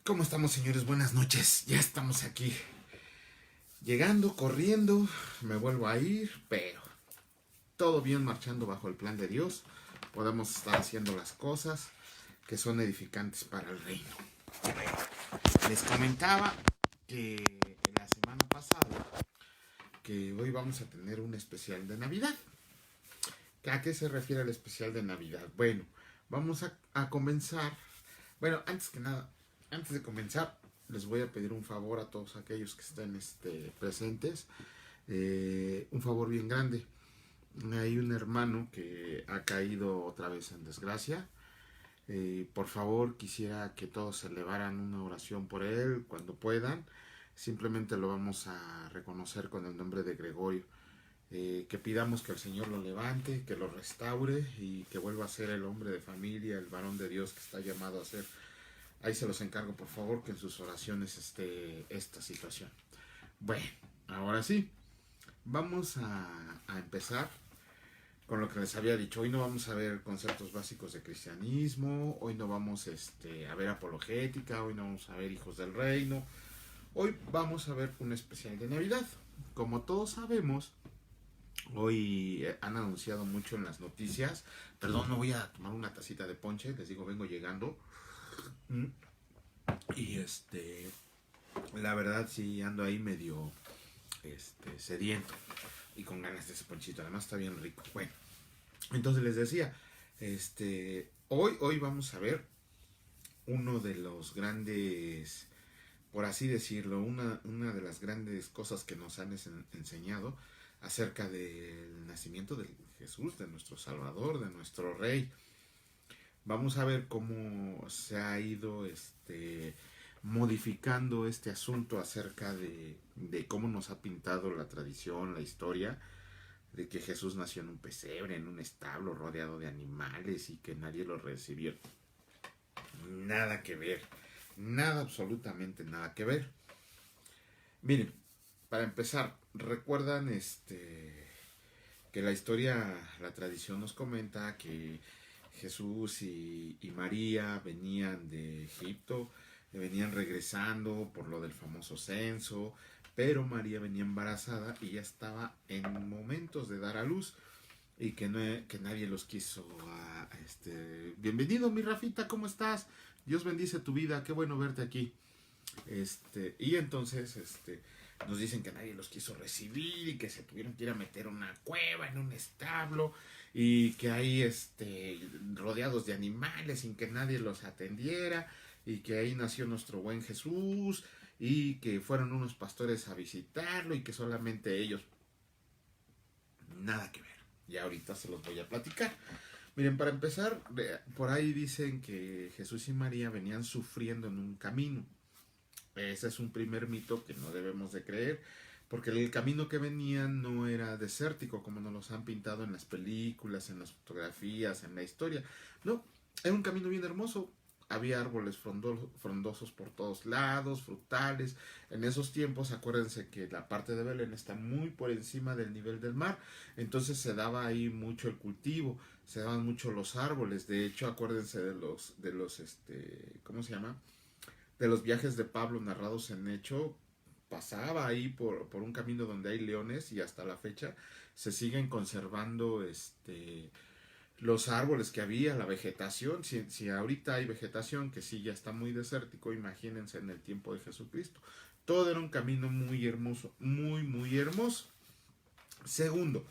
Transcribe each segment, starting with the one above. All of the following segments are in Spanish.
¿Cómo estamos, señores? Buenas noches. Ya estamos aquí. Llegando, corriendo, me vuelvo a ir, pero todo bien marchando bajo el plan de Dios. Podemos estar haciendo las cosas que son edificantes para el reino. Les comentaba que la semana pasada que hoy vamos a tener un especial de Navidad. ¿A qué se refiere el especial de Navidad? Bueno, vamos a comenzar. Bueno, antes que nada, antes de comenzar, les voy a pedir un favor a todos aquellos que estén presentes. Un favor bien grande. Hay un hermano que ha caído otra vez en desgracia. Por favor, quisiera que todos elevaran una oración por él cuando puedan. Simplemente lo vamos a reconocer con el nombre de Gregorio. Que pidamos que el Señor lo levante, que lo restaure y que vuelva a ser el hombre de familia, el varón de Dios que está llamado a ser. Ahí se los encargo, por favor, que en sus oraciones esté esta situación. Bueno, ahora sí, vamos a empezar con lo que les había dicho. Hoy no vamos a ver conceptos básicos de cristianismo, hoy no vamos a ver apologética, hoy no vamos a ver hijos del reino. Hoy vamos a ver un especial de Navidad. Como todos sabemos, hoy han anunciado mucho en las noticias. Perdón, me voy a tomar una tacita de ponche, les digo, vengo llegando. Y la verdad sí ando ahí medio sediento y con ganas de ese ponchito. Además está bien rico. Bueno, entonces les decía, hoy vamos a ver uno de los grandes, por así decirlo, una de las grandes cosas que nos han enseñado acerca del nacimiento de Jesús, de nuestro Salvador, de nuestro Rey. Vamos a ver cómo se ha ido modificando este asunto acerca de cómo nos ha pintado la tradición, la historia, de que Jesús nació en un pesebre, en un establo rodeado de animales y que nadie lo recibió. Nada que ver, nada, absolutamente nada que ver. Miren, para empezar, recuerdan que la historia, la tradición nos comenta que Jesús y María venían de Egipto, venían regresando por lo del famoso censo, pero María venía embarazada y ya estaba en momentos de dar a luz y que nadie los quiso. Bienvenido, mi Rafita, ¿cómo estás? Dios bendice tu vida, qué bueno verte aquí. Y entonces nos dicen que nadie los quiso recibir y que se tuvieron que ir a meter a una cueva, en un establo, y que ahí rodeados de animales sin que nadie los atendiera, y que ahí nació nuestro buen Jesús, y que fueron unos pastores a visitarlo y que solamente ellos. Nada que ver. Y ahorita se los voy a platicar. Miren, para empezar, por ahí dicen que Jesús y María venían sufriendo en un camino. Ese es un primer mito que no debemos de creer, porque el camino que venían no era desértico como nos los han pintado en las películas, en las fotografías, en la historia. No, era un camino bien hermoso. Había árboles frondosos por todos lados, frutales. En esos tiempos, acuérdense que la parte de Belén está muy por encima del nivel del mar, entonces se daba ahí mucho el cultivo, se daban mucho los árboles. De hecho, acuérdense ¿cómo se llama? De los viajes de Pablo narrados en Hecho, pasaba ahí por un camino donde hay leones y hasta la fecha se siguen conservando los árboles que había, la vegetación. Si ahorita hay vegetación que sí ya está muy desértico, imagínense en el tiempo de Jesucristo. Todo era un camino muy hermoso, muy, muy hermoso. Segundo,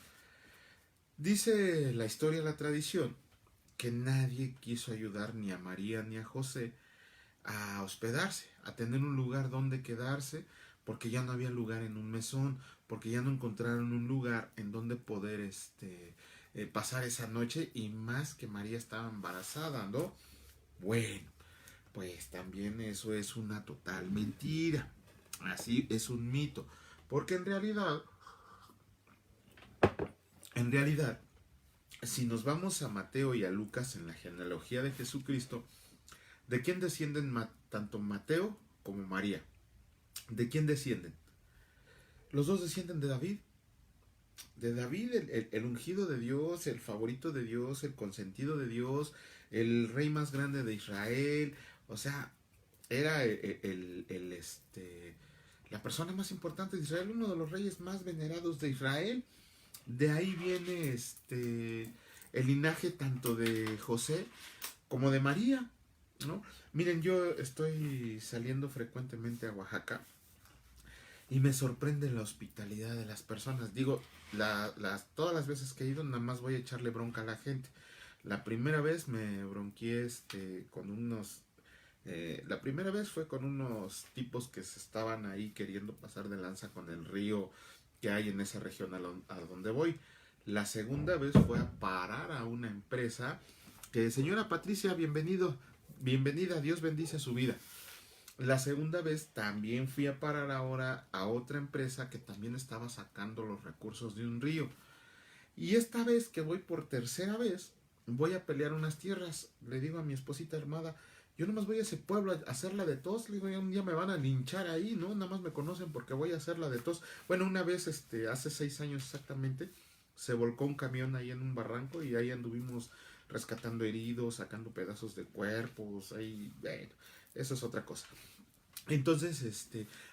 dice la historia, la tradición, que nadie quiso ayudar ni a María ni a José a hospedarse, a tener un lugar donde quedarse, porque ya no había lugar en un mesón, porque ya no encontraron un lugar en donde poder pasar esa noche, y más que María estaba embarazada, ¿no? Bueno, pues también eso es una total mentira, así es un mito, porque en realidad, si nos vamos a Mateo y a Lucas en la genealogía de Jesucristo, ¿de quién descienden tanto Mateo como María? ¿De quién descienden? Los dos descienden de David. De David, el ungido de Dios, el favorito de Dios, el consentido de Dios, el rey más grande de Israel. O sea, era la persona más importante de Israel, uno de los reyes más venerados de Israel. De ahí viene el linaje tanto de José como de María, ¿no? Miren, yo estoy saliendo frecuentemente a Oaxaca y me sorprende la hospitalidad de las personas. Digo, todas las veces que he ido, nada más voy a echarle bronca a la gente. La primera vez me bronqué con unos. La primera vez fue con unos tipos que se estaban ahí queriendo pasar de lanza con el río que hay en esa región a donde voy. La segunda vez fue a parar a una empresa que, señora Patricia, bienvenida, Dios bendice su vida. La segunda vez también fui a parar ahora a otra empresa que también estaba sacando los recursos de un río. Y esta vez que voy por tercera vez, voy a pelear unas tierras. Le digo a mi esposita armada, yo nomás voy a ese pueblo a hacerla de tos. Le digo, ya un día me van a linchar ahí, ¿no? Nada más me conocen porque voy a hacerla de tos. Bueno, una vez, hace 6 años exactamente, se volcó un camión ahí en un barranco y ahí anduvimos rescatando heridos, sacando pedazos de cuerpos, ahí, bueno, eso es otra cosa. Entonces,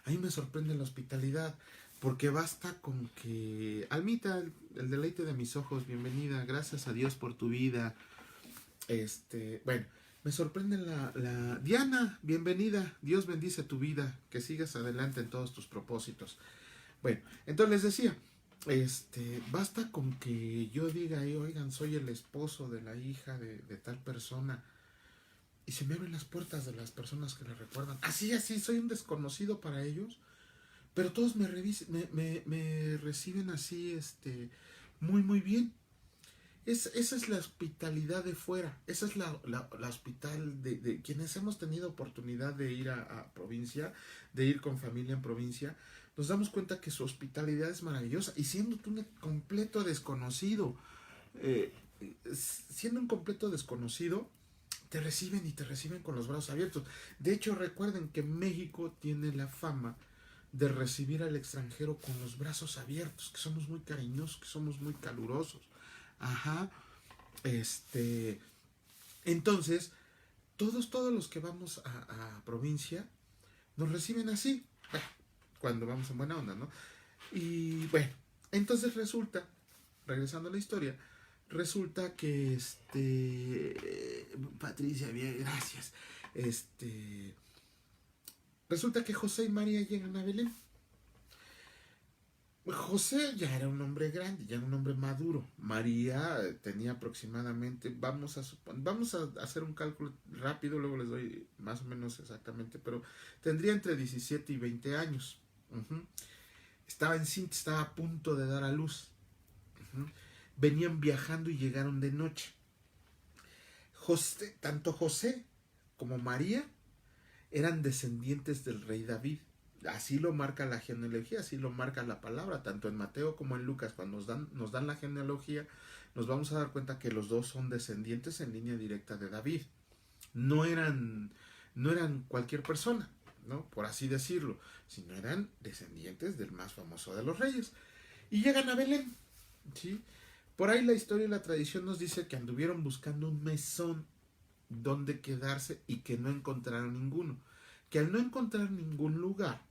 ahí me sorprende la hospitalidad, porque basta con que, Almita, el deleite de mis ojos, bienvenida, gracias a Dios por tu vida. Bueno, me sorprende Diana, bienvenida, Dios bendice tu vida, que sigas adelante en todos tus propósitos. Bueno, entonces les decía, basta con que yo diga, oigan, soy el esposo de la hija de tal persona, y se me abren las puertas de las personas que la recuerdan. Así, soy un desconocido para ellos, pero todos me reciben así, muy, muy bien. Esa es la hospitalidad de fuera, esa es la hospital de quienes hemos tenido oportunidad de ir a provincia, de ir con familia en provincia, nos damos cuenta que su hospitalidad es maravillosa, y siendo tú un completo desconocido, eh, siendo un completo desconocido, te reciben y te reciben con los brazos abiertos. De hecho, recuerden que México tiene la fama de recibir al extranjero con los brazos abiertos, que somos muy cariñosos, que somos muy calurosos. Ajá. Entonces, todos los que vamos a provincia nos reciben así, cuando vamos en buena onda, ¿no? Y bueno, entonces resulta, regresando a la historia, resulta que Patricia, bien, gracias. Resulta que José y María llegan a Belén. José ya era un hombre grande, ya era un hombre maduro. María tenía aproximadamente, vamos a hacer un cálculo rápido, luego les doy más o menos exactamente, pero tendría entre 17 y 20 años. Uh-huh. Estaba encinta, estaba a punto de dar a luz. Uh-huh. Venían viajando y llegaron de noche. Tanto José como María eran descendientes del rey David. Así lo marca la genealogía, así lo marca la palabra, tanto en Mateo como en Lucas. Cuando nos dan la genealogía, nos vamos a dar cuenta que los dos son descendientes en línea directa de David. No eran cualquier persona, ¿no? Por así decirlo, sino eran descendientes del más famoso de los reyes. Y llegan a Belén, ¿sí? Por ahí la historia y la tradición nos dice que anduvieron buscando un mesón donde quedarse y que no encontraron ninguno. Que al no encontrar ningún lugar,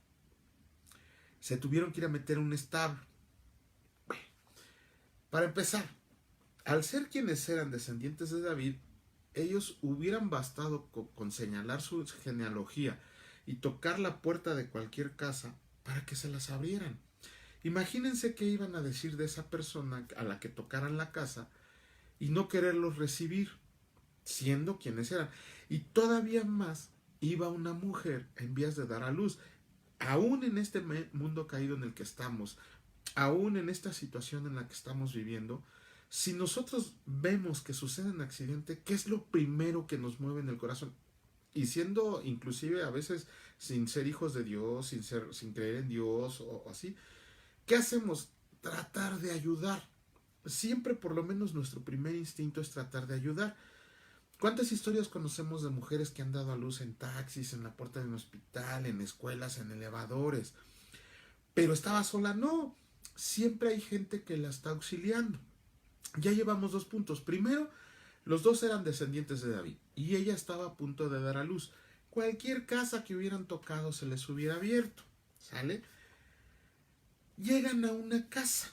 se tuvieron que ir a meter un establo. Para empezar, al ser quienes eran descendientes de David, ellos hubieran bastado con señalar su genealogía y tocar la puerta de cualquier casa para que se las abrieran. Imagínense qué iban a decir de esa persona a la que tocaran la casa y no quererlos recibir, siendo quienes eran. Y todavía más, iba una mujer en vías de dar a luz. Aún en este mundo caído en el que estamos, aún en esta situación en la que estamos viviendo, si nosotros vemos que sucede un accidente, ¿qué es lo primero que nos mueve en el corazón? Y siendo inclusive a veces sin ser hijos de Dios, sin creer en Dios o así, ¿qué hacemos? Tratar de ayudar. Siempre por lo menos nuestro primer instinto es tratar de ayudar. ¿Cuántas historias conocemos de mujeres que han dado a luz en taxis, en la puerta de un hospital, en escuelas, en elevadores? Pero estaba sola, no. Siempre hay gente que la está auxiliando. Ya llevamos 2 puntos. Primero, los dos eran descendientes de David y ella estaba a punto de dar a luz. cualquier casa que hubieran tocado se les hubiera abierto, ¿sale? Llegan a una casa.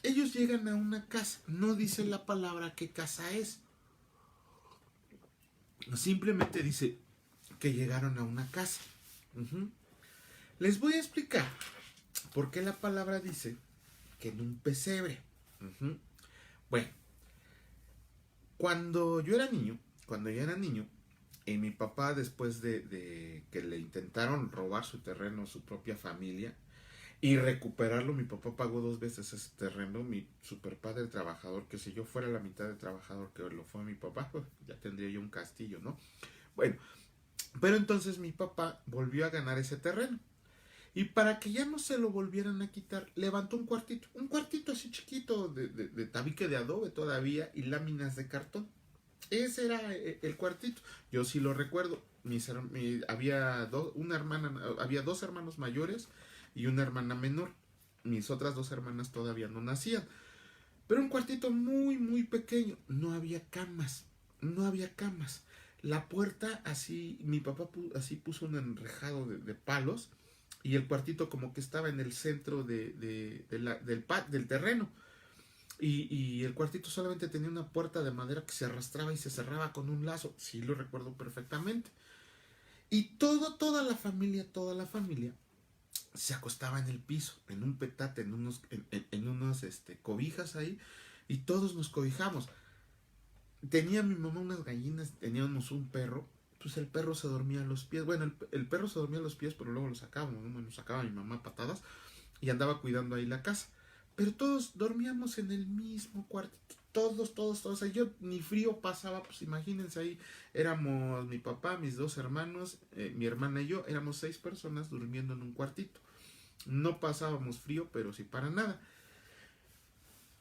Ellos llegan a una casa. No dice la palabra qué casa es. Simplemente dice que llegaron a una casa. Les voy a explicar por qué la palabra dice que en un pesebre. Bueno, cuando yo era niño, mi papá, después de que le intentaron robar su terreno a su propia familia y recuperarlo, mi papá pagó 2 veces ese terreno. Mi super padre trabajador, que si yo fuera la mitad de trabajador que lo fue mi papá, pues ya tendría yo un castillo, ¿no? Bueno, pero entonces mi papá volvió a ganar ese terreno. Y para que ya no se lo volvieran a quitar, levantó un cuartito así chiquito, de tabique de adobe todavía y láminas de cartón. Ese era el cuartito. Yo sí lo recuerdo. Había 2 hermanos mayores y una hermana menor. Mis otras 2 hermanas todavía no nacían. Pero un cuartito muy, muy pequeño. No había camas. La puerta así, mi papá así puso un enrejado de palos. Y el cuartito como que estaba en el centro del terreno. Y el cuartito solamente tenía una puerta de madera que se arrastraba y se cerraba con un lazo. Sí, lo recuerdo perfectamente. Y toda la familia se acostaba en el piso, en un petate, en unos cobijas ahí. Y todos nos cobijamos. Tenía mi mamá unas gallinas, teníamos un perro. Pues el perro se dormía a los pies. Bueno, el perro se dormía a los pies, pero luego lo sacábamos, ¿no? Nos sacaba mi mamá patadas y andaba cuidando ahí la casa. Pero todos dormíamos en el mismo cuartito. Todos. O sea, yo ni frío pasaba, pues imagínense ahí. Éramos mi papá, mis 2 hermanos, mi hermana y yo. Éramos 6 personas durmiendo en un cuartito. No pasábamos frío, pero sí para nada.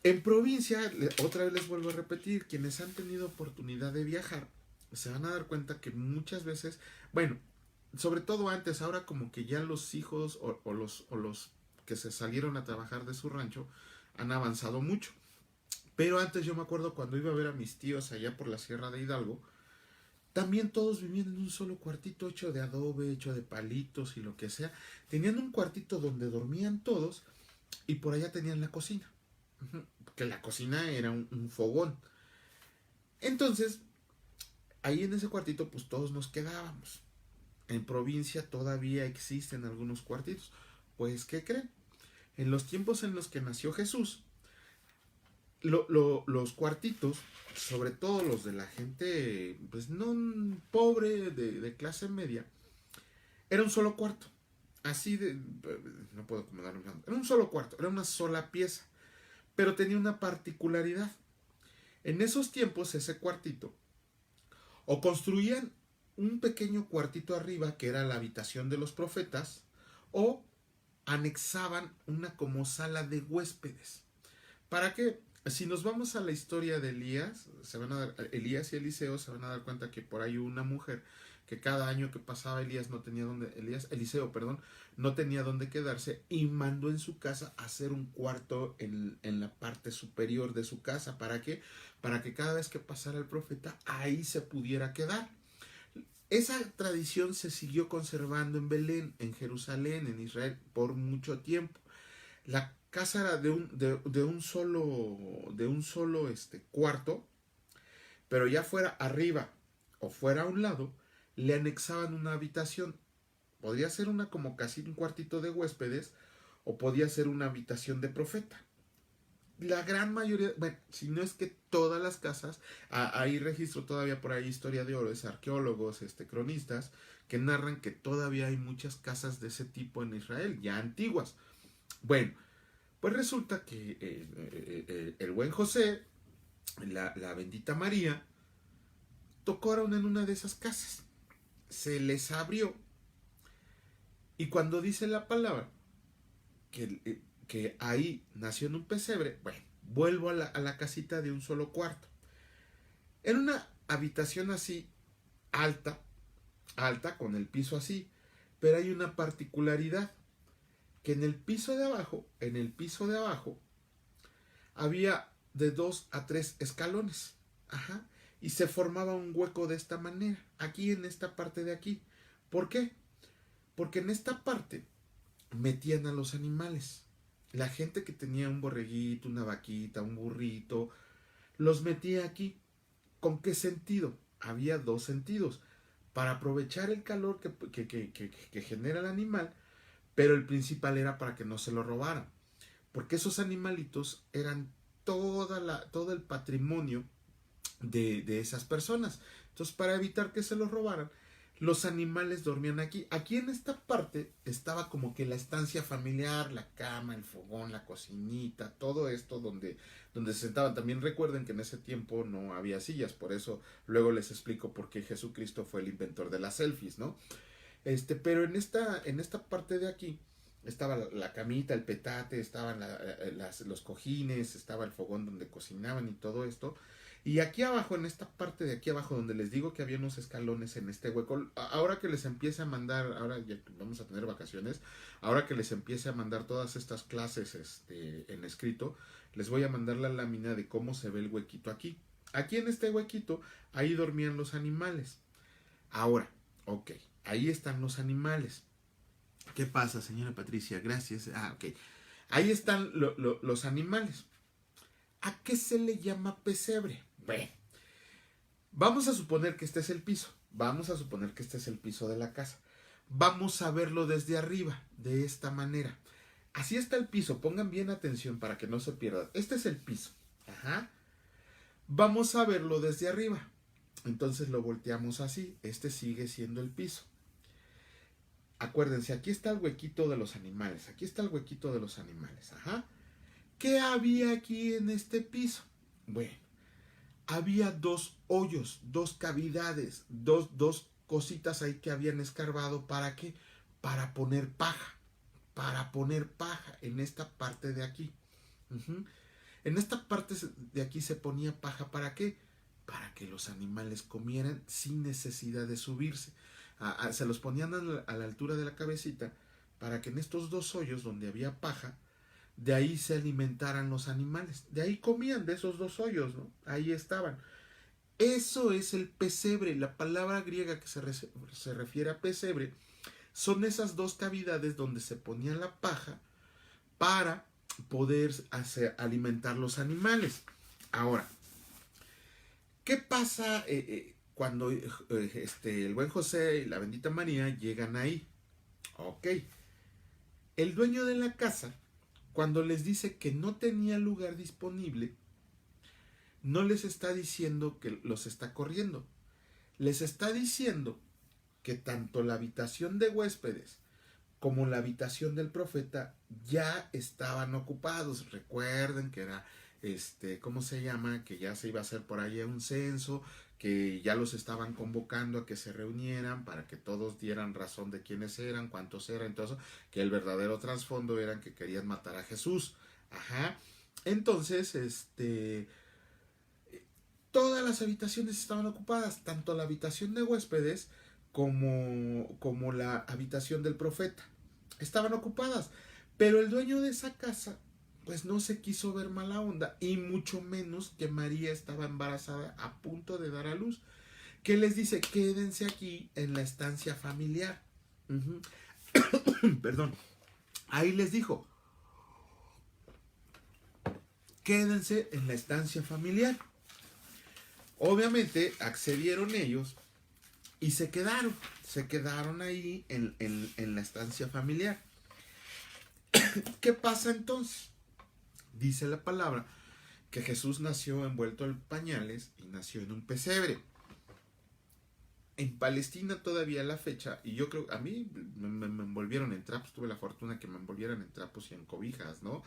En provincia, otra vez les vuelvo a repetir, quienes han tenido oportunidad de viajar, se van a dar cuenta que muchas veces, bueno, sobre todo antes, ahora como que ya los hijos o los que se salieron a trabajar de su rancho han avanzado mucho. Pero antes yo me acuerdo cuando iba a ver a mis tíos allá por la Sierra de Hidalgo, también todos vivían en un solo cuartito hecho de adobe, hecho de palitos y lo que sea. Tenían un cuartito donde dormían todos y por allá tenían la cocina. Que la cocina era un fogón. Entonces, ahí en ese cuartito pues todos nos quedábamos. En provincia todavía existen algunos cuartitos. Pues, ¿qué creen? En los tiempos en los que nació Jesús, los cuartitos, sobre todo los de la gente, pues no pobre, de clase media, era un solo cuarto. Así de... No puedo acomodarme. Era un solo cuarto, era una sola pieza. Pero tenía una particularidad. En esos tiempos, ese cuartito, o construían un pequeño cuartito arriba, que era la habitación de los profetas, o anexaban una como sala de huéspedes. ¿Para qué? Si nos vamos a la historia de Elías, Elías y Eliseo, se van a dar cuenta que por ahí hubo una mujer que cada año que pasaba Eliseo, no tenía dónde quedarse y mandó en su casa hacer un cuarto en la parte superior de su casa. ¿Para qué? Para que cada vez que pasara el profeta, ahí se pudiera quedar. Esa tradición se siguió conservando en Belén, en Jerusalén, en Israel, por mucho tiempo. La casa era de un solo cuarto, pero ya fuera arriba o fuera a un lado, le anexaban una habitación. Podría ser una como casi un cuartito de huéspedes, o podía ser una habitación de profeta. La gran mayoría, bueno, si no es que todas las casas, hay registro todavía por ahí, historiadores, arqueólogos, cronistas, que narran que todavía hay muchas casas de ese tipo en Israel, ya antiguas. Bueno, pues resulta que el buen José, la bendita María, tocaron en una de esas casas. Se les abrió. Y cuando dice la palabra que ahí nació en un pesebre, bueno, vuelvo a la casita de un solo cuarto. En una habitación así, alta, con el piso así, pero hay una particularidad, que en el piso de abajo, había de 2 a 3 escalones. Y se formaba un hueco de esta manera, aquí en esta parte de aquí. ¿Por qué? Porque en esta parte metían a los animales. La gente que tenía un borreguito, una vaquita, un burrito, los metía aquí. ¿Con qué sentido? Había dos sentidos. Para aprovechar el calor que genera el animal, pero el principal era para que no se lo robaran. Porque esos animalitos eran todo el patrimonio de esas personas. Entonces, para evitar que se los robaran, los animales dormían aquí. Aquí en esta parte estaba como que la estancia familiar, la cama, el fogón, la cocinita, todo esto donde se sentaban. También recuerden que en ese tiempo no había sillas, por eso luego les explico por qué Jesucristo fue el inventor de las selfies, ¿no? Pero en esta parte de aquí estaba la camita, el petate, estaban los cojines, estaba el fogón donde cocinaban y todo esto. Y aquí abajo, en esta parte de aquí abajo, donde les digo que había unos escalones en este hueco, ahora que les empiece a mandar, ahora ya vamos a tener vacaciones, ahora que les empiece a mandar todas estas clases en escrito, les voy a mandar la lámina de cómo se ve el huequito aquí. Aquí en este huequito, ahí dormían los animales. Ahora, ok, ahí están los animales. ¿Qué pasa, señora Patricia? Gracias. Ok. Ahí están los animales. ¿A qué se le llama pesebre? Bueno, vamos a suponer que este es el piso. Vamos a suponer que este es el piso de la casa. Vamos a verlo desde arriba, de esta manera. Así está el piso. Pongan bien atención para que no se pierdan. Este es el piso. Ajá. Vamos a verlo desde arriba. Entonces lo volteamos así. Este sigue siendo el piso. Acuérdense, aquí está el huequito de los animales. Aquí está el huequito de los animales. Ajá. ¿Qué había aquí en este piso? Bueno, había dos hoyos, dos cavidades, dos cositas ahí que habían escarbado. ¿Para qué? Para poner paja. Para poner paja en esta parte de aquí. En esta parte de aquí se ponía paja. ¿Para qué? Para que los animales comieran sin necesidad de subirse. Se los ponían a la altura de la cabecita para que en estos dos hoyos donde había paja, de ahí se alimentaran los animales. De ahí comían, de esos dos hoyos, ¿no? Ahí estaban. Eso es el pesebre. La palabra griega que se refiere a pesebre son esas dos cavidades donde se ponía la paja para poder alimentar los animales. Ahora, ¿qué pasa cuando el buen José y la bendita María llegan ahí? Ok. El dueño de la casa, cuando les dice que no tenía lugar disponible, no les está diciendo que los está corriendo. Les está diciendo que tanto la habitación de huéspedes como la habitación del profeta ya estaban ocupados. Recuerden que era, ¿cómo se llama? Que ya se iba a hacer por ahí un censo, que ya los estaban convocando a que se reunieran para que todos dieran razón de quiénes eran, cuántos eran, entonces, que el verdadero trasfondo era que querían matar a Jesús. Ajá. Entonces, todas las habitaciones estaban ocupadas, tanto la habitación de huéspedes como la habitación del profeta. Estaban ocupadas, pero el dueño de esa casa pues no se quiso ver mala onda, y mucho menos que María estaba embarazada a punto de dar a luz. ¿Qué les dice? Quédense aquí en la estancia familiar. Perdón. Ahí les dijo, quédense en la estancia familiar. Obviamente accedieron ellos y se quedaron ahí en la estancia familiar. ¿Qué pasa entonces? Dice la palabra que Jesús nació envuelto en pañales y nació en un pesebre. En Palestina todavía la fecha, y yo creo, a mí me envolvieron en trapos, tuve la fortuna que me envolvieran en trapos y en cobijas, ¿no?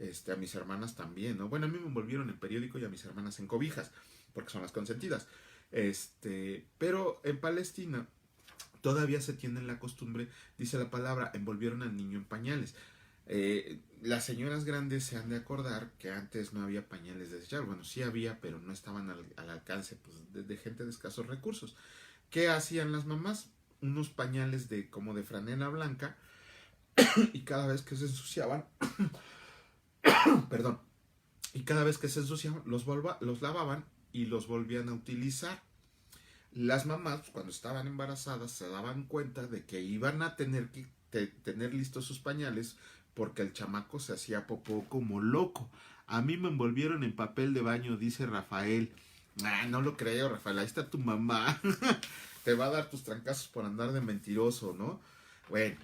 A mis hermanas también, ¿no? Bueno, a mí me envolvieron en periódico y a mis hermanas en cobijas, porque son las consentidas. Pero en Palestina todavía se tiene la costumbre, dice la palabra, envolvieron al niño en pañales. Las señoras grandes se han de acordar que antes no había pañales de desechar. Bueno, sí había, pero no estaban al alcance pues, de gente de escasos recursos. ¿Qué hacían las mamás? Unos pañales como de franela blanca, y cada vez que se ensuciaban, perdón, y cada vez que se ensuciaban, los lavaban y los volvían a utilizar. las mamás, pues, cuando estaban embarazadas, se daban cuenta de que iban a tener que tener listos sus pañales porque el chamaco se hacía popó como loco. A mí me envolvieron en papel de baño, dice Rafael. Ah, no lo creo, Rafael, ahí está tu mamá. Te va a dar tus trancazos por andar de mentiroso, ¿no? Bueno,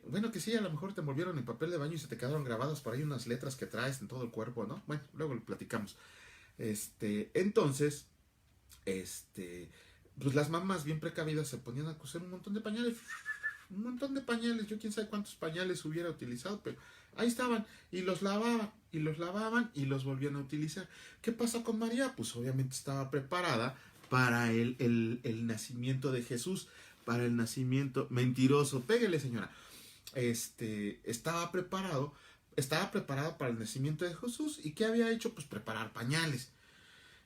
bueno, que sí, a lo mejor te envolvieron en papel de baño y se te quedaron grabadas por ahí unas letras que traes en todo el cuerpo, ¿no? Bueno, luego lo platicamos. Entonces, este, pues las mamás bien precavidas se ponían a coser un montón de pañales, un montón de pañales, yo quién sabe cuántos pañales hubiera utilizado, pero ahí estaban, y los lavaban, y los lavaban, y los volvían a utilizar. ¿Qué pasa con María? Pues obviamente estaba preparada para el nacimiento de Jesús, para el nacimiento, mentiroso, pégale señora, estaba preparado para el nacimiento de Jesús, y ¿qué había hecho? Pues preparar pañales.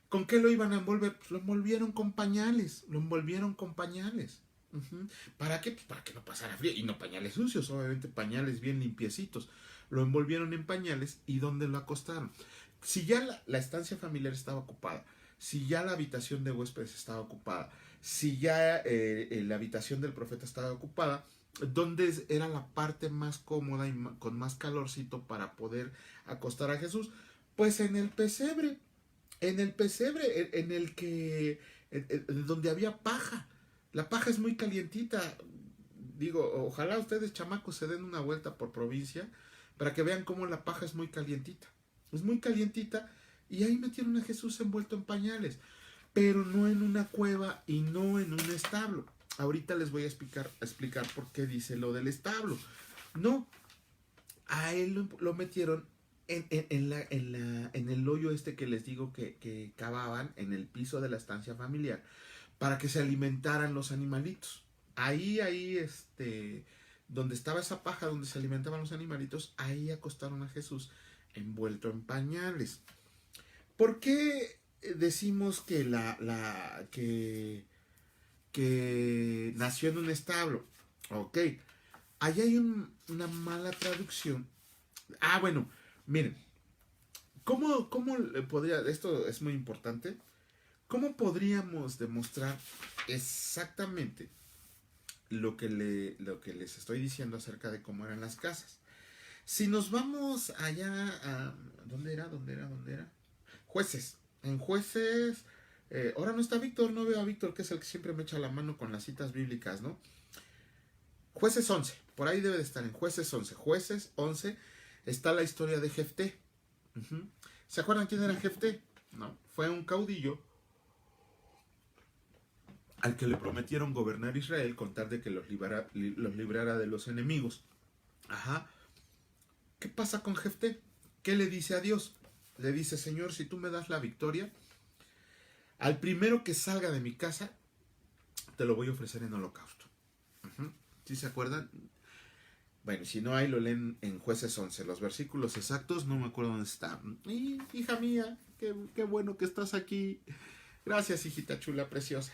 ¿Con qué lo iban a envolver? Pues lo envolvieron con pañales, lo envolvieron con pañales. Uh-huh. ¿Para qué? Pues para que no pasara frío. Y no pañales sucios, obviamente pañales bien limpiecitos. Lo envolvieron en pañales y ¿dónde lo acostaron? Si ya la estancia familiar estaba ocupada, si ya la habitación de huéspedes estaba ocupada, si ya la habitación del profeta estaba ocupada, ¿dónde era la parte más cómoda y con más calorcito para poder acostar a Jesús? Pues en el pesebre, en el que, en donde había paja. La paja es muy calientita. Digo, ojalá ustedes, chamacos, se den una vuelta por provincia para que vean cómo la paja es muy calientita. Es muy calientita y ahí metieron a Jesús envuelto en pañales, pero no en una cueva y no en un establo. Ahorita les voy a explicar por qué dice lo del establo. No, a él lo metieron en el hoyo que les digo que cavaban en el piso de la estancia familiar para que se alimentaran los animalitos. Ahí, donde estaba esa paja donde se alimentaban los animalitos, ahí acostaron a Jesús envuelto en pañales. ¿Por qué decimos que nació en un establo? Ok, ahí hay una mala traducción. Ah, bueno, miren, ¿cómo podría, esto es muy importante, cómo podríamos demostrar exactamente lo que les estoy diciendo acerca de cómo eran las casas? Si nos vamos allá a... ¿Dónde era? Jueces. En Jueces... ahora no está Víctor, no veo a Víctor, que es el que siempre me echa la mano con las citas bíblicas, ¿no? Jueces 11, por ahí debe de estar en Jueces 11. Jueces 11 está la historia de Jefté. Uh-huh. ¿Se acuerdan quién era Jefté? No, fue un caudillo al que le prometieron gobernar Israel con tal de que los librara de los enemigos. Ajá. ¿Qué pasa con Jefté? ¿Qué le dice a Dios? Le dice, Señor, si tú me das la victoria, al primero que salga de mi casa, te lo voy a ofrecer en holocausto. Uh-huh. ¿Sí se acuerdan? Bueno, si no hay, lo leen en Jueces 11. Los versículos exactos, no me acuerdo dónde están. Hija mía, qué bueno que estás aquí. Gracias, hijita chula, preciosa.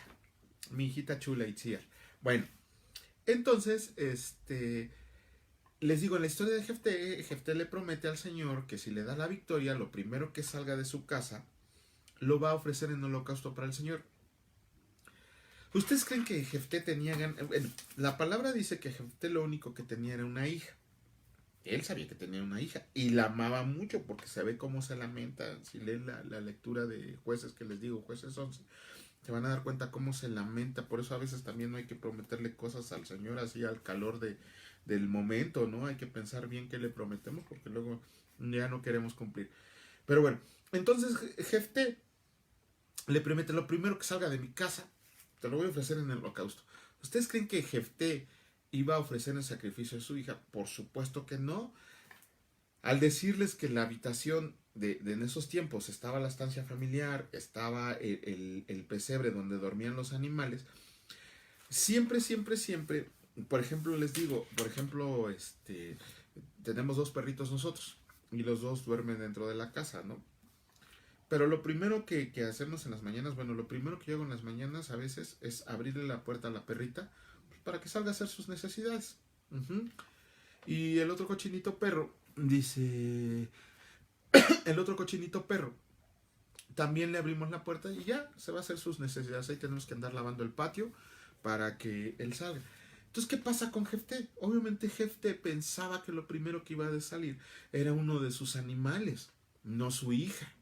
Mi hijita chula, Itziar. Bueno, entonces, les digo, en la historia de Jefté le promete al Señor que si le da la victoria, lo primero que salga de su casa, lo va a ofrecer en holocausto para el Señor. ¿Ustedes creen que Jefté tenía ganas? Bueno, la palabra dice que Jefté lo único que tenía era una hija. Él sabía que tenía una hija y la amaba mucho porque se ve cómo se lamenta. Si leen la lectura de Jueces que les digo, Jueces 11, se van a dar cuenta cómo se lamenta. Por eso a veces también no hay que prometerle cosas al Señor así al calor del momento, ¿no? Hay que pensar bien qué le prometemos porque luego ya no queremos cumplir. Pero bueno, entonces Jefté le promete, lo primero que salga de mi casa, te lo voy a ofrecer en el holocausto. ¿Ustedes creen que Jefté iba a ofrecer el sacrificio a su hija? Por supuesto que no. Al decirles que en la habitación de en esos tiempos estaba la estancia familiar, estaba el pesebre donde dormían los animales, siempre, por ejemplo, les digo, tenemos 2 perritos nosotros y los 2 duermen dentro de la casa, ¿no? Pero lo primero que hacemos en las mañanas, bueno, lo primero que yo hago en las mañanas a veces es abrirle la puerta a la perrita pues, para que salga a hacer sus necesidades. Uh-huh. Y el otro cochinito perro dice, también le abrimos la puerta y ya se va a hacer sus necesidades. Ahí tenemos que andar lavando el patio para que él salga. Entonces, ¿qué pasa con Jefté? Obviamente Jefté pensaba que lo primero que iba a salir era uno de sus animales, no su hija.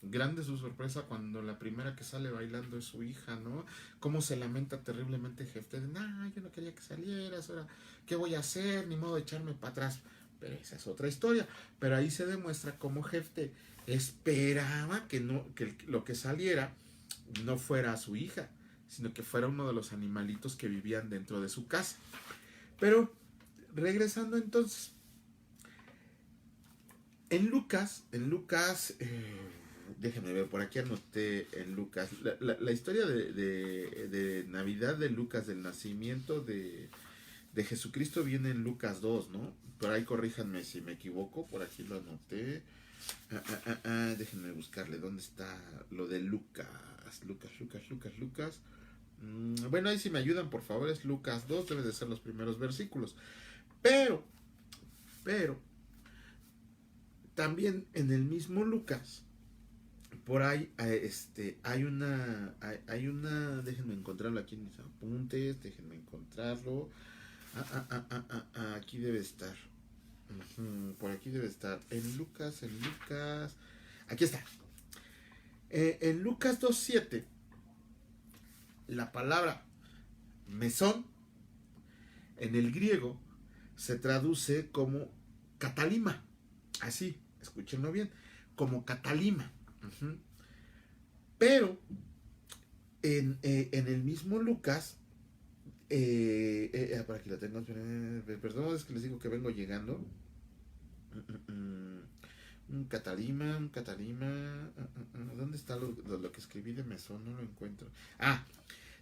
Grande su sorpresa cuando la primera que sale bailando es su hija, ¿no? Cómo se lamenta terriblemente Jefté de, nah, yo no quería que salieras, ahora, ¿qué voy a hacer? Ni modo de echarme para atrás. Pero esa es otra historia. Pero ahí se demuestra cómo Jefté esperaba que, no, que lo que saliera no fuera su hija, sino que fuera uno de los animalitos que vivían dentro de su casa. Pero, regresando entonces, déjenme ver, por aquí anoté en Lucas, la historia de Navidad de Lucas, del nacimiento de Jesucristo viene en Lucas 2, ¿no? Por ahí corríjanme si me equivoco, por aquí lo anoté. Déjenme buscarle, ¿dónde está lo de Lucas? Lucas. Bueno, ahí si me ayudan, por favor, es Lucas 2, deben de ser los primeros versículos. Pero, también en el mismo Lucas, por ahí hay una, déjenme encontrarlo aquí en mis apuntes, déjenme encontrarlo. Aquí debe estar. Por aquí debe estar. En Lucas. Aquí está. En Lucas 2:7, la palabra mesón en el griego se traduce como catalima. Así, escúchenlo bien, como catalima. Pero en el mismo Lucas, por aquí lo tengo, perdón, es que les digo que vengo llegando. Un Catalima. ¿Dónde está lo que escribí de mesón? No lo encuentro.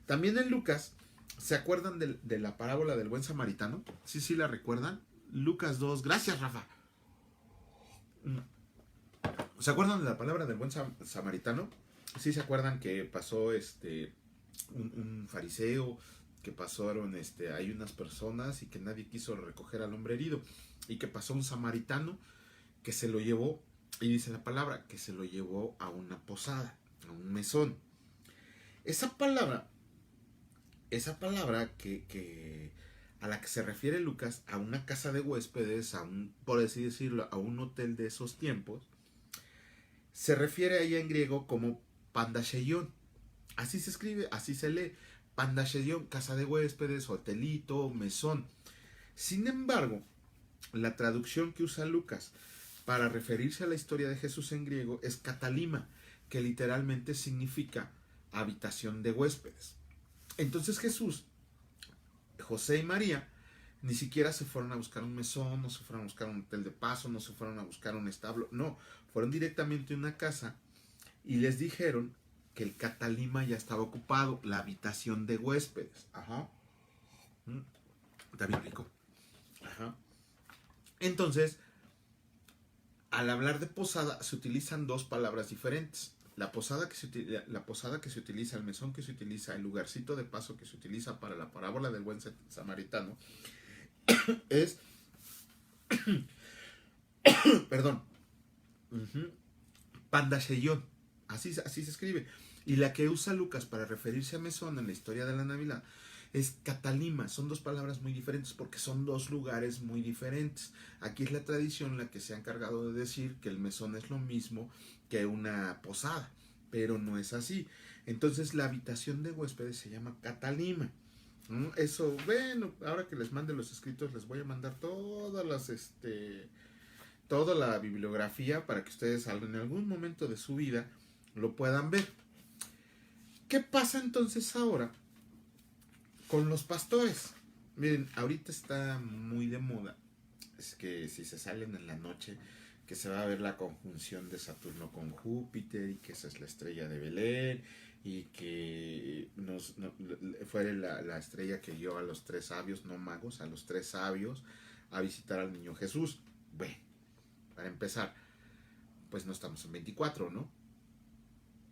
También en Lucas, ¿se acuerdan de la parábola del buen samaritano? Sí, la recuerdan. Lucas 2, gracias Rafa. ¿Se acuerdan de la palabra del buen samaritano? Sí, se acuerdan que pasó un fariseo, que pasaron hay unas personas y que nadie quiso recoger al hombre herido, y que pasó un samaritano que se lo llevó, y dice la palabra, que se lo llevó a una posada, a un mesón. Esa palabra que a la que se refiere Lucas, a una casa de huéspedes, por así decirlo, a un hotel de esos tiempos, se refiere a ella en griego como pandasheion. Así se escribe, así se lee. Pandasheion, casa de huéspedes, hotelito, mesón. Sin embargo, la traducción que usa Lucas para referirse a la historia de Jesús en griego es katalima, que literalmente significa habitación de huéspedes. Entonces Jesús, José y María ni siquiera se fueron a buscar un mesón, no se fueron a buscar un hotel de paso, no se fueron a buscar un establo, no, fueron directamente a una casa y les dijeron que el catalima ya estaba ocupado, la habitación de huéspedes. Está bien rico. Entonces, al hablar de posada se utilizan dos palabras diferentes. La posada que se utiliza, el mesón que se utiliza, el lugarcito de paso que se utiliza para la parábola del buen samaritano es perdón, pandasheion, así se escribe. Y la que usa Lucas para referirse a mesón en la historia de la Navidad es catalima. Son dos palabras muy diferentes porque son dos lugares muy diferentes. Aquí es la tradición la que se ha encargado de decir que el mesón es lo mismo que una posada, pero no es así. Entonces la habitación de huéspedes se llama catalima. Eso, bueno, ahora que les mande los escritos les voy a mandar toda la bibliografía para que ustedes en algún momento de su vida lo puedan ver. ¿Qué pasa entonces ahora con los pastores? Miren, ahorita está muy de moda. Es que si se salen en la noche, que se va a ver la conjunción de Saturno con Júpiter, y que esa es la estrella de Belén, y que fue la estrella que guió a los tres sabios, no magos, a los tres sabios, a visitar al niño Jesús. Bueno, para empezar, pues no estamos en 24, ¿no?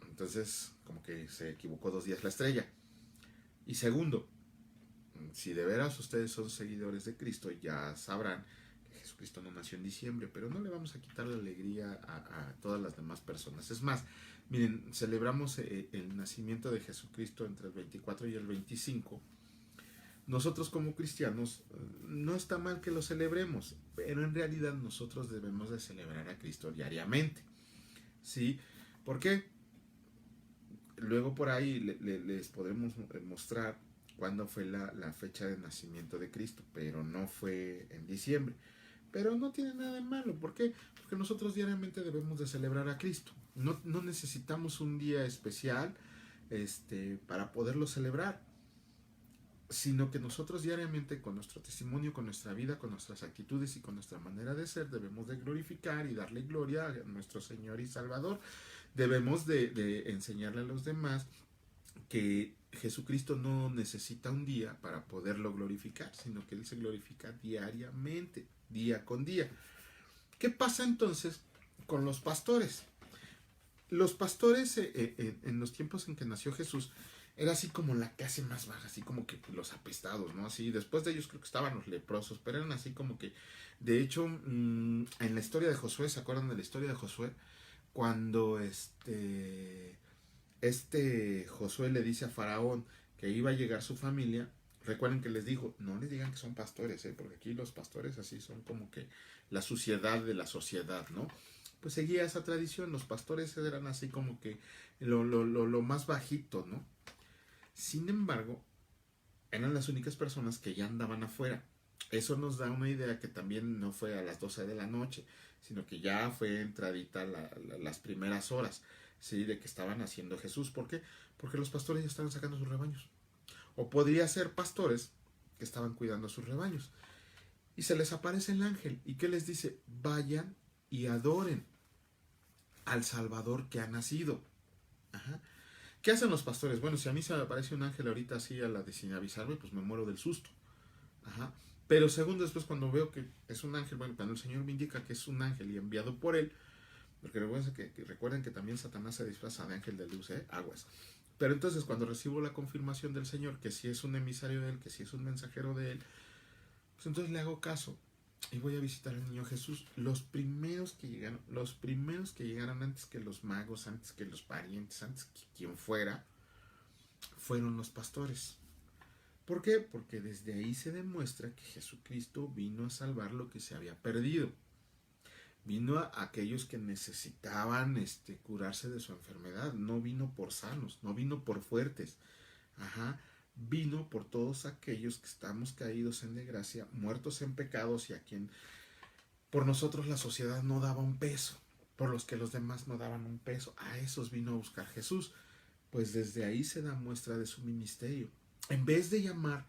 Entonces, como que se equivocó 2 días la estrella. Y segundo, si de veras ustedes son seguidores de Cristo, ya sabrán que Jesucristo no nació en diciembre, pero no le vamos a quitar la alegría a todas las demás personas. Es más, miren, celebramos el nacimiento de Jesucristo entre el 24 y el 25. Nosotros como cristianos, no está mal que lo celebremos, pero en realidad nosotros debemos de celebrar a Cristo diariamente, ¿sí? ¿Por qué? Luego por ahí les podemos mostrar cuándo fue la fecha de nacimiento de Cristo, pero no fue en diciembre. Pero no tiene nada de malo. ¿Por qué? Porque nosotros diariamente debemos de celebrar a Cristo. No necesitamos un día especial para poderlo celebrar, sino que nosotros diariamente, con nuestro testimonio, con nuestra vida, con nuestras actitudes y con nuestra manera de ser, debemos de glorificar y darle gloria a nuestro Señor y Salvador. Debemos de enseñarle a los demás que Jesucristo no necesita un día para poderlo glorificar, sino que Él se glorifica diariamente, día con día. ¿Qué pasa entonces con los pastores? Los pastores en los tiempos en que nació Jesús era así como la clase más baja, así como que los apestados, ¿no? Así, después de ellos creo que estaban los leprosos, pero eran así como que, de hecho, en la historia de Josué, ¿se acuerdan de la historia de Josué? Cuando Josué le dice a Faraón que iba a llegar su familia, recuerden que les dijo, no les digan que son pastores, porque aquí los pastores así son como que la suciedad de la sociedad, ¿no? Pues seguía esa tradición, los pastores eran así como que lo más bajito, ¿no? Sin embargo, eran las únicas personas que ya andaban afuera. Eso nos da una idea que también no fue a las 12 de la noche, sino que ya fue entradita las primeras horas, ¿sí? De que estaban haciendo Jesús. ¿Por qué? Porque los pastores ya estaban sacando sus rebaños. O podría ser pastores que estaban cuidando sus rebaños. Y se les aparece el ángel. ¿Y qué les dice? Vayan y adoren al Salvador que ha nacido. Ajá. ¿Qué hacen los pastores? Bueno, si a mí se me aparece un ángel ahorita así a la de sin avisarme, pues me muero del susto. Ajá. Pero segundo después cuando veo que es un ángel, bueno, cuando el Señor me indica que es un ángel y enviado por Él, porque recuerden que también Satanás se disfraza de ángel de luz, aguas. Pero entonces cuando recibo la confirmación del Señor, que si es un emisario de Él, que si es un mensajero de Él, pues entonces le hago caso y voy a visitar al niño Jesús. Los primeros que llegaron antes que los magos, antes que los parientes, antes que quien fuera, fueron los pastores. ¿Por qué? Porque desde ahí se demuestra que Jesucristo vino a salvar lo que se había perdido. Vino a aquellos que necesitaban curarse de su enfermedad. No vino por sanos, no vino por fuertes. Ajá. Vino por todos aquellos que estamos caídos en desgracia, muertos en pecados y a quien por nosotros la sociedad no daba un peso, por los que los demás no daban un peso. A esos vino a buscar Jesús. Pues desde ahí se da muestra de su ministerio. En vez de llamar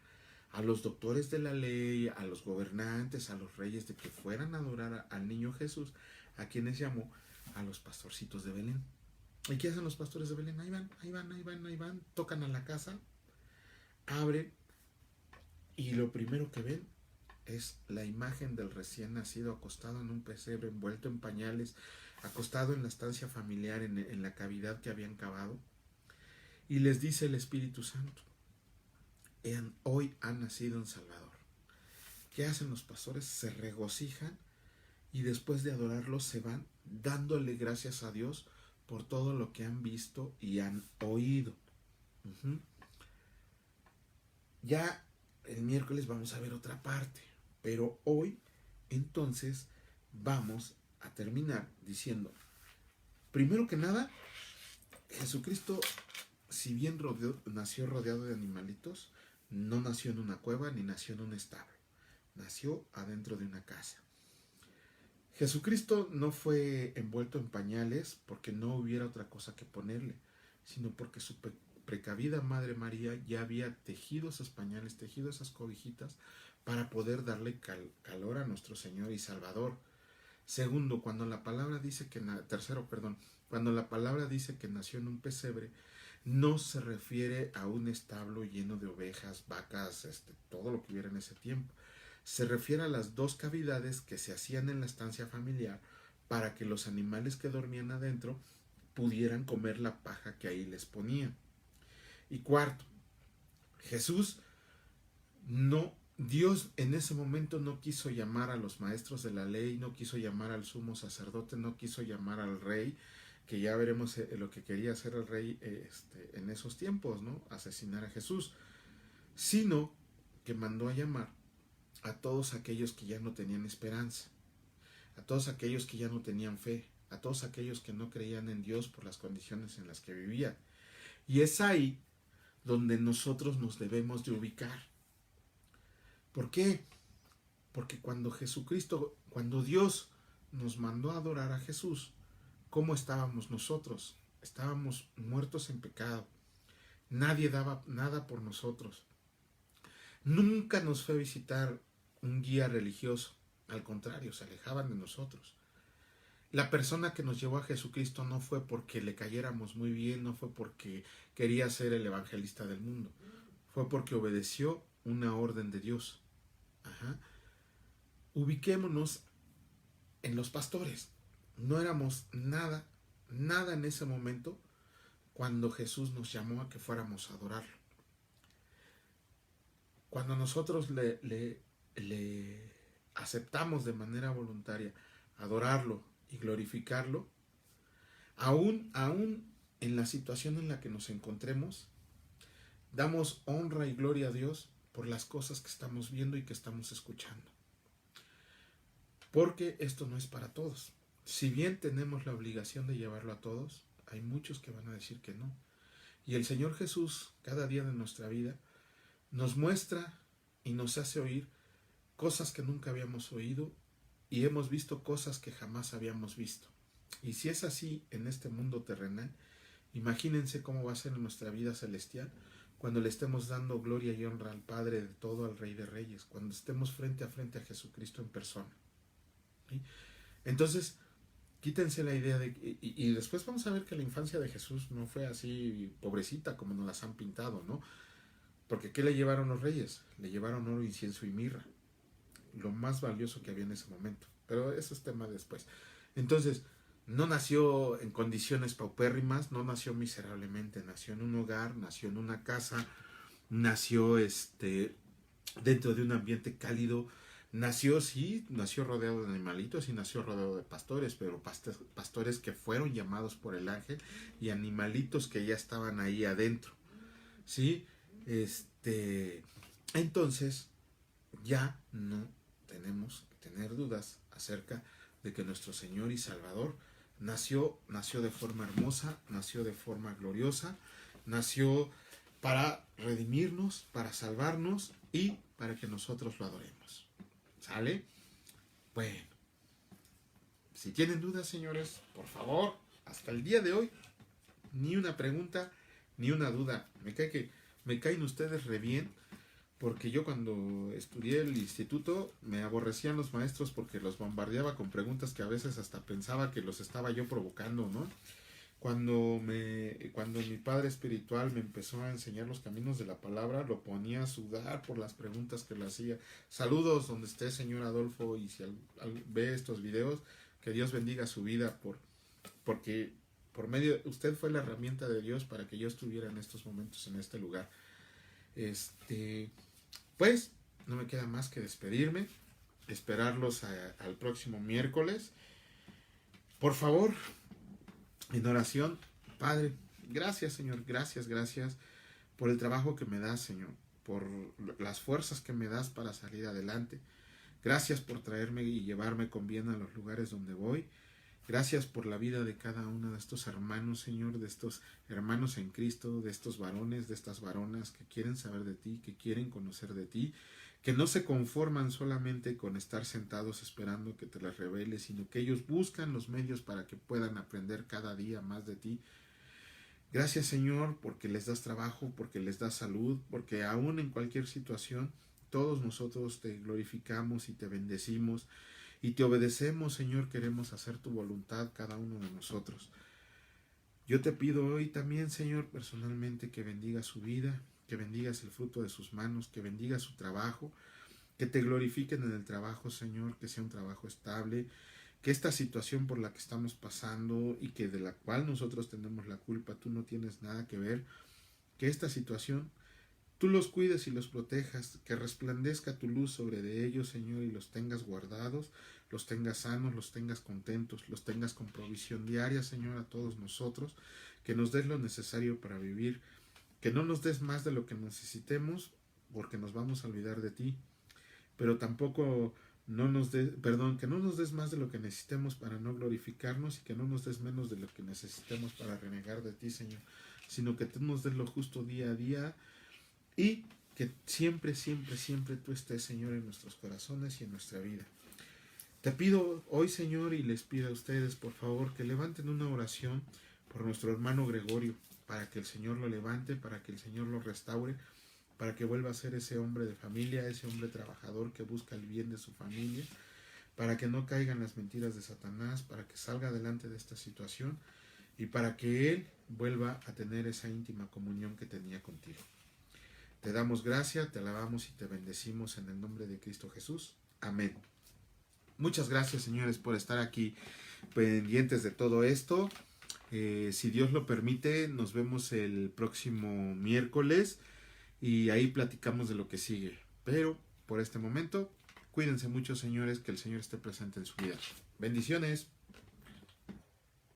a los doctores de la ley, a los gobernantes, a los reyes de que fueran a adorar al niño Jesús, a quienes llamó a los pastorcitos de Belén. ¿Y qué hacen los pastores de Belén? Ahí van, tocan a la casa, abren y lo primero que ven es la imagen del recién nacido acostado en un pesebre, envuelto en pañales, acostado en la estancia familiar, en la cavidad que habían cavado. Y les dice el Espíritu Santo, hoy ha nacido un Salvador. ¿Qué hacen los pastores? Se regocijan y después de adorarlo se van dándole gracias a Dios por todo lo que han visto y han oído. Ya el miércoles vamos a ver otra parte, pero hoy entonces vamos a terminar diciendo, primero que nada, Jesucristo, si bien nació rodeado de animalitos, no nació en una cueva ni nació en un establo, nació adentro de una casa. Jesucristo no fue envuelto en pañales porque no hubiera otra cosa que ponerle, sino porque su precavida Madre María ya había tejido esos pañales, tejido esas cobijitas para poder darle calor a nuestro Señor y Salvador. Segundo, cuando la palabra dice que cuando la palabra dice que nació en un pesebre, no se refiere a un establo lleno de ovejas, vacas, todo lo que hubiera en ese tiempo. Se refiere a las dos cavidades que se hacían en la estancia familiar para que los animales que dormían adentro pudieran comer la paja que ahí les ponían. Y cuarto, Jesús no Dios en ese momento no quiso llamar a los maestros de la ley, no quiso llamar al sumo sacerdote, no quiso llamar al rey, que ya veremos lo que quería hacer el rey en esos tiempos, ¿no? Asesinar a Jesús, sino que mandó a llamar a todos aquellos que ya no tenían esperanza, a todos aquellos que ya no tenían fe, a todos aquellos que no creían en Dios por las condiciones en las que vivían. Y es ahí donde nosotros nos debemos de ubicar. ¿Por qué? Porque cuando Dios nos mandó a adorar a Jesús, ¿cómo estábamos nosotros? Estábamos muertos en pecado. Nadie daba nada por nosotros. Nunca nos fue a visitar un guía religioso. Al contrario, se alejaban de nosotros. La persona que nos llevó a Jesucristo no fue porque le cayéramos muy bien, no fue porque quería ser el evangelista del mundo. Fue porque obedeció una orden de Dios. Ajá. Ubiquémonos en los pastores. No éramos nada en ese momento cuando Jesús nos llamó a que fuéramos a adorarlo. Cuando nosotros le aceptamos de manera voluntaria adorarlo y glorificarlo, aún en la situación en la que nos encontremos, damos honra y gloria a Dios por las cosas que estamos viendo y que estamos escuchando. Porque esto no es para todos. Si bien tenemos la obligación de llevarlo a todos, hay muchos que van a decir que no. Y el Señor Jesús, cada día de nuestra vida, nos muestra y nos hace oír cosas que nunca habíamos oído y hemos visto cosas que jamás habíamos visto. Y si es así en este mundo terrenal, imagínense cómo va a ser en nuestra vida celestial cuando le estemos dando gloria y honra al Padre de todo, al Rey de Reyes, cuando estemos frente a Jesucristo en persona. ¿Sí? Entonces, quítense la idea de... Y después vamos a ver que la infancia de Jesús no fue así pobrecita como nos las han pintado, ¿no? Porque ¿qué le llevaron los reyes? Le llevaron oro, incienso y mirra. Lo más valioso que había en ese momento. Pero eso es tema después. Entonces, no nació en condiciones paupérrimas, no nació miserablemente, nació en un hogar, nació en una casa, nació dentro de un ambiente cálido, nació rodeado de animalitos y nació rodeado de pastores, pero pastores que fueron llamados por el ángel y animalitos que ya estaban ahí adentro, ¿sí? Entonces, ya no tenemos que tener dudas acerca de que nuestro Señor y Salvador nació de forma hermosa, nació de forma gloriosa, nació para redimirnos, para salvarnos y para que nosotros lo adoremos. ¿Sale? Bueno, si tienen dudas, señores, por favor, hasta el día de hoy, ni una pregunta, ni una duda. Me caen ustedes re bien, porque yo cuando estudié el instituto me aborrecían los maestros porque los bombardeaba con preguntas que a veces hasta pensaba que los estaba yo provocando, ¿no? Cuando mi padre espiritual me empezó a enseñar los caminos de la palabra, lo ponía a sudar por las preguntas que le hacía. Saludos donde esté, señor Adolfo, y si ve estos videos, que Dios bendiga su vida porque por medio, usted fue la herramienta de Dios para que yo estuviera en estos momentos, en este lugar. Pues, no me queda más que despedirme, esperarlos al próximo miércoles. Por favor, en oración, Padre, gracias, Señor, gracias por el trabajo que me das, Señor, por las fuerzas que me das para salir adelante. Gracias por traerme y llevarme con bien a los lugares donde voy. Gracias por la vida de cada uno de estos hermanos, Señor, de estos hermanos en Cristo, de estos varones, de estas varonas que quieren saber de ti, que quieren conocer de ti, que no se conforman solamente con estar sentados esperando que te las reveles, sino que ellos buscan los medios para que puedan aprender cada día más de ti. Gracias, Señor, porque les das trabajo, porque les das salud, porque aún en cualquier situación, todos nosotros te glorificamos y te bendecimos y te obedecemos, Señor. Queremos hacer tu voluntad cada uno de nosotros. Yo te pido hoy también, Señor, personalmente, que bendigas su vida, que bendigas el fruto de sus manos, que bendigas su trabajo, que te glorifiquen en el trabajo, Señor, que sea un trabajo estable, que esta situación por la que estamos pasando y que de la cual nosotros tenemos la culpa, tú no tienes nada que ver, que esta situación tú los cuides y los protejas, que resplandezca tu luz sobre de ellos, Señor, y los tengas guardados, los tengas sanos, los tengas contentos, los tengas con provisión diaria, Señor, a todos nosotros, que nos des lo necesario para vivir, que no nos des más de lo que necesitemos, porque nos vamos a olvidar de ti, pero tampoco que no nos des más de lo que necesitemos para no glorificarnos y que no nos des menos de lo que necesitemos para renegar de ti, Señor, sino que tú nos des lo justo día a día y que siempre, siempre, siempre tú estés, Señor, en nuestros corazones y en nuestra vida. Te pido hoy, Señor, y les pido a ustedes, por favor, que levanten una oración por nuestro hermano Gregorio, para que el Señor lo levante, para que el Señor lo restaure, para que vuelva a ser ese hombre de familia, ese hombre trabajador que busca el bien de su familia, para que no caigan las mentiras de Satanás, para que salga adelante de esta situación y para que él vuelva a tener esa íntima comunión que tenía contigo. Te damos gracias, te alabamos y te bendecimos en el nombre de Cristo Jesús. Amén. Muchas gracias, señores, por estar aquí pendientes de todo esto. Si Dios lo permite, nos vemos el próximo miércoles y ahí platicamos de lo que sigue. Pero por este momento, cuídense mucho, señores, que el Señor esté presente en su vida. Bendiciones.